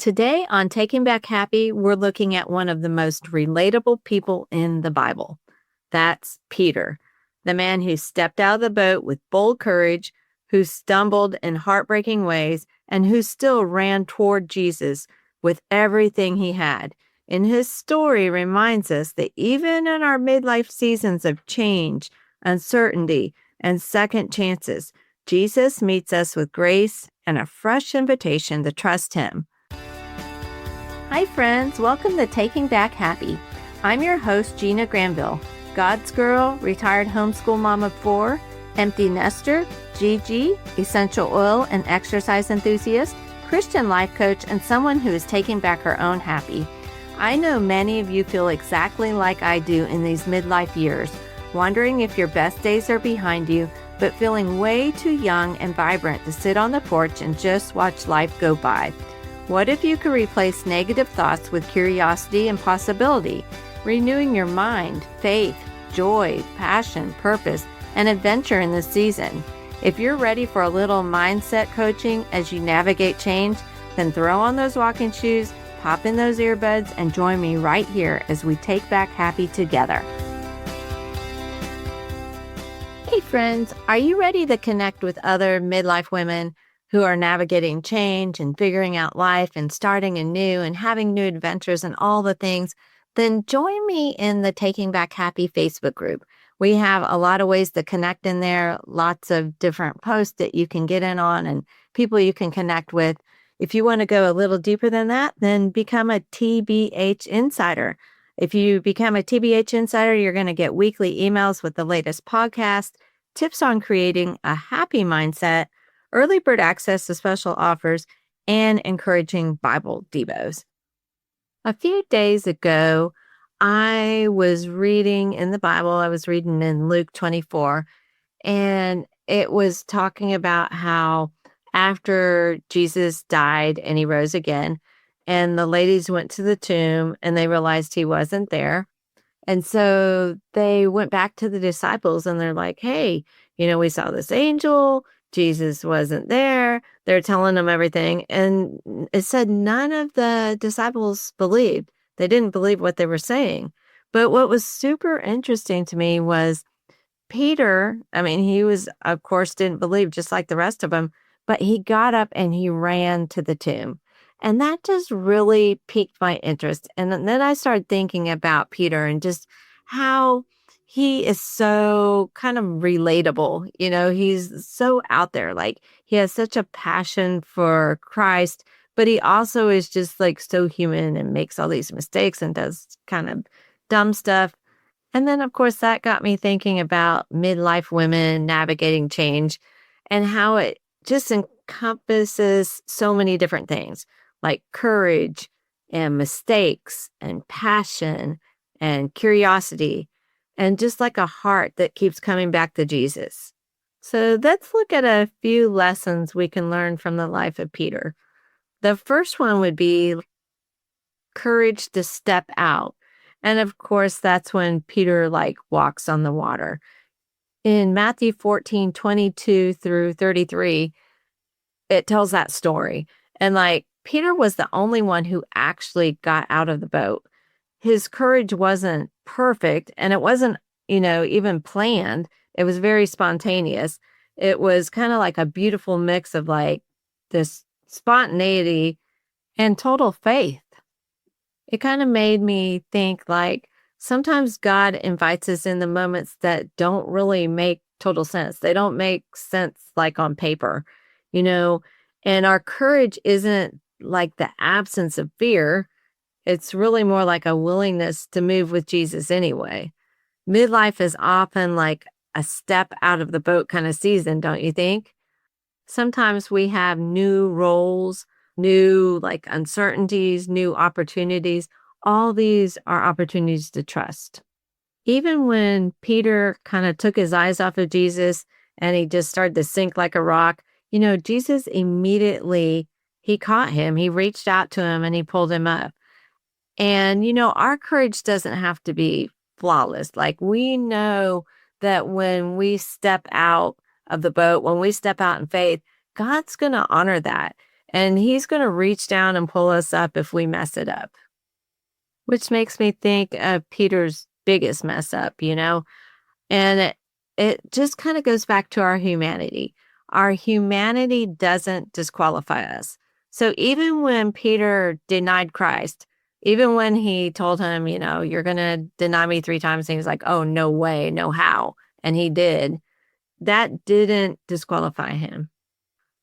Today on Taking Back Happy, we're looking at one of the most relatable people in the Bible. That's Peter, the man who stepped out of the boat with bold courage, who stumbled in heartbreaking ways, and who still ran toward Jesus with everything he had. And his story reminds us that even in our midlife seasons of change, uncertainty, and second chances, Jesus meets us with grace and a fresh invitation to trust him. Hi friends, welcome to Taking Back Happy. I'm your host, Gina Granville, God's girl, retired homeschool mom of 4, empty nester, Gigi, essential oil and exercise enthusiast, Christian life coach, and someone who is taking back her own happy. I know many of you feel exactly like I do in these midlife years, wondering if your best days are behind you, but feeling way too young and vibrant to sit on the porch and just watch life go by. What if you could replace negative thoughts with curiosity and possibility, renewing your mind, faith, joy, passion, purpose, and adventure in this season? If you're ready for a little mindset coaching as you navigate change, then throw on those walking shoes, pop in those earbuds, and join me right here as we take back happy together. Hey friends, are you ready to connect with other midlife women who are navigating change and figuring out life and starting anew and having new adventures and all the things? Then join me in the Taking Back Happy Facebook group. We have a lot of ways to connect in there, lots of different posts that you can get in on and people you can connect with. If you want to go a little deeper than that, then become a TBH Insider. If you become a TBH Insider, you're going to get weekly emails with the latest podcast, tips on creating a happy mindset, early bird access to special offers, and encouraging Bible devos. A few days ago, I was reading in the Bible. I was reading in Luke 24, and it was talking about how after Jesus died and he rose again, and the ladies went to the tomb and they realized he wasn't there. And so they went back to the disciples and they're like, hey, we saw this angel. Jesus wasn't there. They're telling them everything. And it said none of the disciples believed. They didn't believe what they were saying. But what was super interesting to me was Peter, he was, of course, didn't believe just like the rest of them, but he got up and he ran to the tomb. And that just really piqued my interest. And then I started thinking about Peter and just how he is so kind of relatable. He's so out there. Like he has such a passion for Christ, but he also is just like so human and makes all these mistakes and does kind of dumb stuff. And then, of course, that got me thinking about midlife women navigating change and how it just encompasses so many different things like courage and mistakes and passion and curiosity and just like a heart that keeps coming back to Jesus. So let's look at a few lessons we can learn from the life of Peter. The first one would be courage to step out. And of course, that's when Peter walks on the water. In Matthew 14:22 through 33, it tells that story. And Peter was the only one who actually got out of the boat. His courage wasn't perfect and it wasn't, even planned. It was very spontaneous. It was kind of like a beautiful mix of this spontaneity and total faith. It kind of made me think sometimes God invites us in the moments that don't really make total sense. They don't make sense on paper, and our courage isn't like the absence of fear. It's really more like a willingness to move with Jesus anyway. Midlife is often like a step out of the boat kind of season, don't you think? Sometimes we have new roles, new uncertainties, new opportunities. All these are opportunities to trust. Even when Peter kind of took his eyes off of Jesus and he just started to sink like a rock, Jesus immediately, he caught him. He reached out to him and he pulled him up. And, our courage doesn't have to be flawless. We know that when we step out of the boat, when we step out in faith, God's going to honor that. and he's going to reach down and pull us up if we mess it up, which makes me think of Peter's biggest mess up. And it just kind of goes back to our humanity. Our humanity doesn't disqualify us. So even when Peter denied Christ, even when he told him, you're going to deny me 3 times, and he was like, oh, no way, no how. And he did. That didn't disqualify him.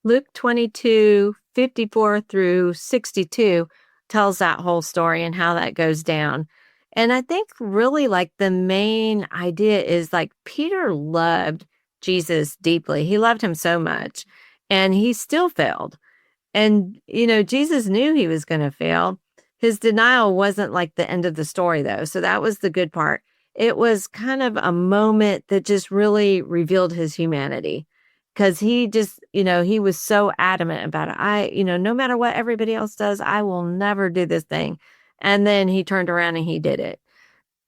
Luke 22:54 through 62 tells that whole story and how that goes down. And I think really like the main idea is like Peter loved Jesus deeply. He loved him so much, and he still failed. And, Jesus knew he was going to fail. His denial wasn't like the end of the story, though. So that was the good part. It was kind of a moment that just really revealed his humanity, because he just, he was so adamant about it. No matter what everybody else does, I will never do this thing. And then he turned around and he did it.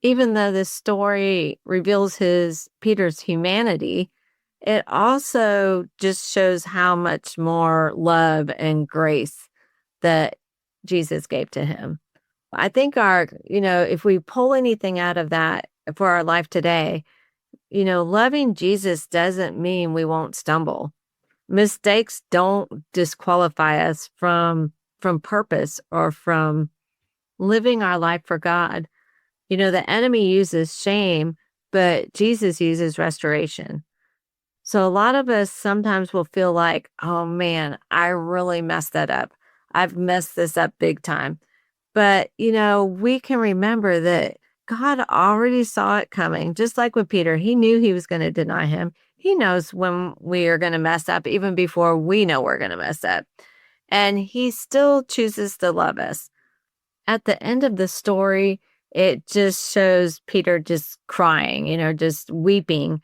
Even though this story reveals Peter's humanity, it also just shows how much more love and grace that Jesus gave to him. I think if we pull anything out of that for our life today, loving Jesus doesn't mean we won't stumble. Mistakes don't disqualify us from purpose or from living our life for God. The enemy uses shame, but Jesus uses restoration. So a lot of us sometimes will feel like, oh man, I really messed that up. I've messed this up big time. But, we can remember that God already saw it coming. Just like with Peter, he knew he was going to deny him. He knows when we are going to mess up, even before we know we're going to mess up. And he still chooses to love us. At the end of the story, it just shows Peter just crying, just weeping.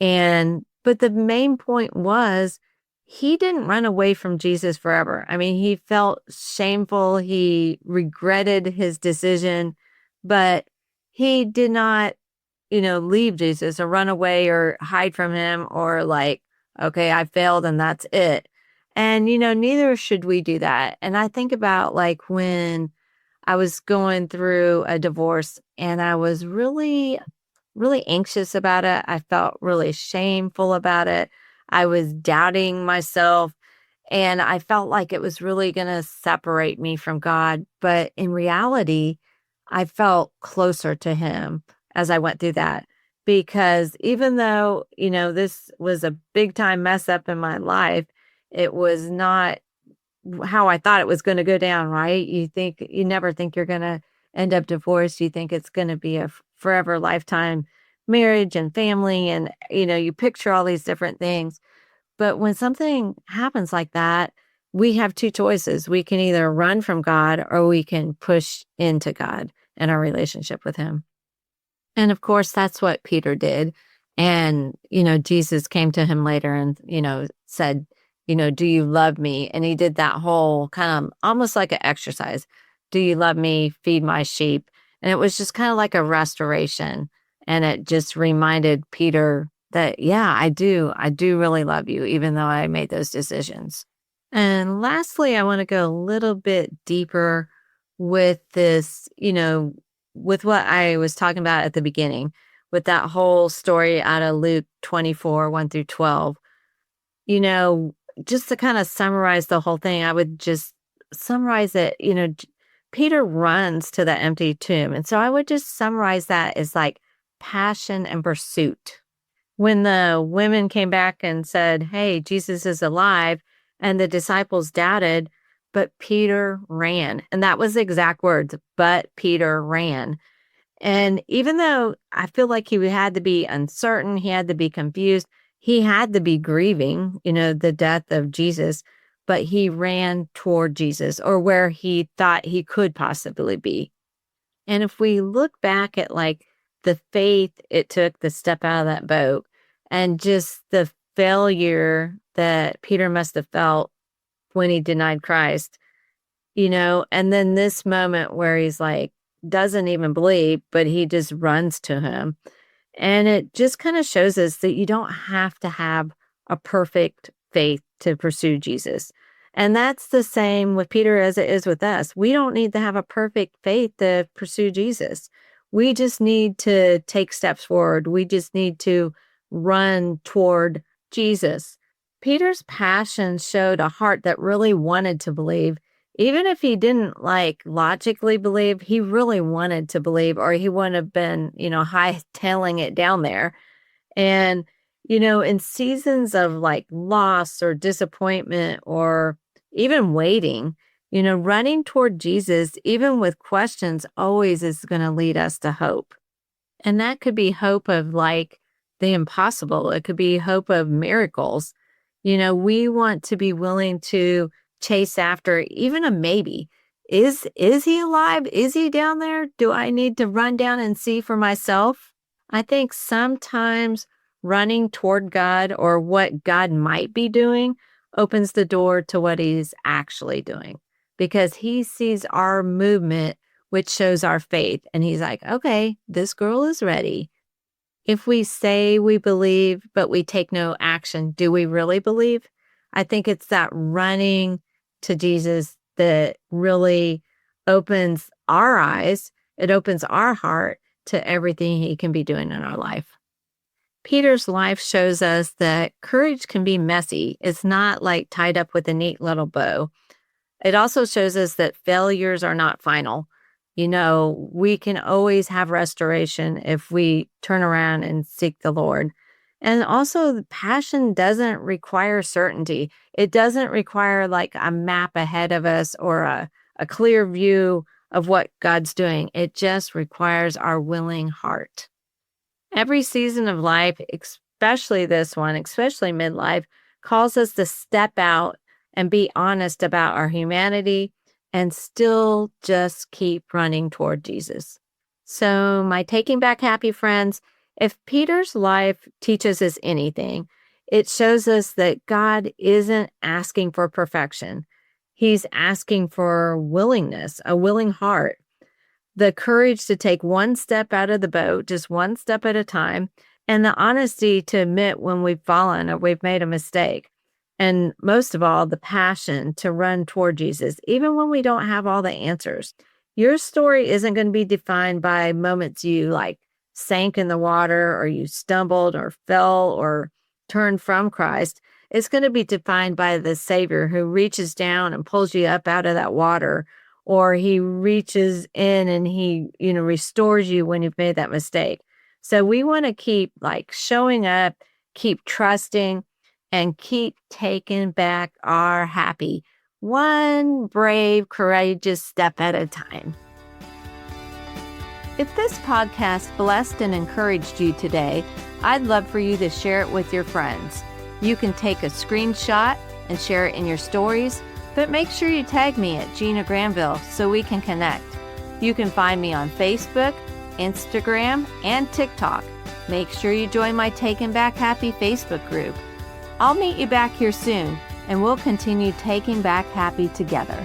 But the main point was he didn't run away from Jesus forever. I mean, he felt shameful. He regretted his decision, but he did not, leave Jesus or run away or hide from him or like, okay, I failed and that's it. And, neither should we do that. And I think about like when I was going through a divorce and I was really, really anxious about it. I felt really shameful about it. I was doubting myself, and I felt like it was really going to separate me from God. But in reality, I felt closer to him as I went through that, because even though, this was a big time mess up in my life, it was not how I thought it was going to go down, right? You never think you're going to end up divorced. You think it's going to be a forever lifetime marriage and family. And, you picture all these different things. But when something happens like that, we have 2 choices. We can either run from God or we can push into God and our relationship with him. And of course, that's what Peter did. And, Jesus came to him later and, said, do you love me? And he did that whole kind of almost like an exercise. Do you love me? Feed my sheep. And it was just kind of like a restoration. And it just reminded Peter that, yeah, I do really love you, even though I made those decisions. And lastly, I want to go a little bit deeper with this, with what I was talking about at the beginning, with that whole story out of Luke 24:1 through 12. Just to kind of summarize the whole thing, I would just summarize it. Peter runs to the empty tomb. And so I would just summarize that as like passion and pursuit. When the women came back and said, hey, Jesus is alive, and the disciples doubted, but Peter ran. And that was the exact words, but Peter ran. And even though I feel like he had to be uncertain, he had to be confused, he had to be grieving, the death of Jesus, but he ran toward Jesus, or where he thought he could possibly be. And if we look back at like the faith it took to step out of that boat, and just the failure that Peter must have felt when he denied Christ, and then this moment where he's like, doesn't even believe, but he just runs to him. And it just kind of shows us that you don't have to have a perfect faith to pursue Jesus. And that's the same with Peter as it is with us. We don't need to have a perfect faith to pursue Jesus. We just need to take steps forward. We just need to run toward Jesus. Peter's passion showed a heart that really wanted to believe. Even if he didn't logically believe, he really wanted to believe, or he wouldn't have been, hightailing it down there. And, in seasons of loss or disappointment or even waiting, running toward Jesus, even with questions, always is going to lead us to hope. And that could be hope of the impossible. It could be hope of miracles. We want to be willing to chase after even a maybe. Is he alive? Is he down there? Do I need to run down and see for myself? I think sometimes running toward God or what God might be doing opens the door to what he's actually doing, because he sees our movement, which shows our faith. And he's like, okay, this girl is ready. If we say we believe, but we take no action, do we really believe? I think it's that running to Jesus that really opens our eyes. It opens our heart to everything he can be doing in our life. Peter's life shows us that courage can be messy. It's not tied up with a neat little bow. It also shows us that failures are not final. We can always have restoration if we turn around and seek the Lord. And also, the passion doesn't require certainty. It doesn't require a map ahead of us or a clear view of what God's doing. It just requires our willing heart. Every season of life, especially this one, especially midlife, calls us to step out and be honest about our humanity and still just keep running toward Jesus. So, my Taking Back Happy friends, if Peter's life teaches us anything, it shows us that God isn't asking for perfection. He's asking for willingness, a willing heart, the courage to take one step out of the boat, just one step at a time, and the honesty to admit when we've fallen or we've made a mistake. And most of all, the passion to run toward Jesus, even when we don't have all the answers. Your story isn't going to be defined by moments you sank in the water or you stumbled or fell or turned from Christ. It's going to be defined by the Savior who reaches down and pulls you up out of that water, or he reaches in and he, restores you when you've made that mistake. So we want to keep showing up, keep trusting, and keep taking back our happy, one brave, courageous step at a time. If this podcast blessed and encouraged you today, I'd love for you to share it with your friends. You can take a screenshot and share it in your stories, but make sure you tag me at Gina Granville so we can connect. You can find me on Facebook, Instagram, and TikTok. Make sure you join my Taking Back Happy Facebook group. I'll meet you back here soon, and we'll continue taking back happy together.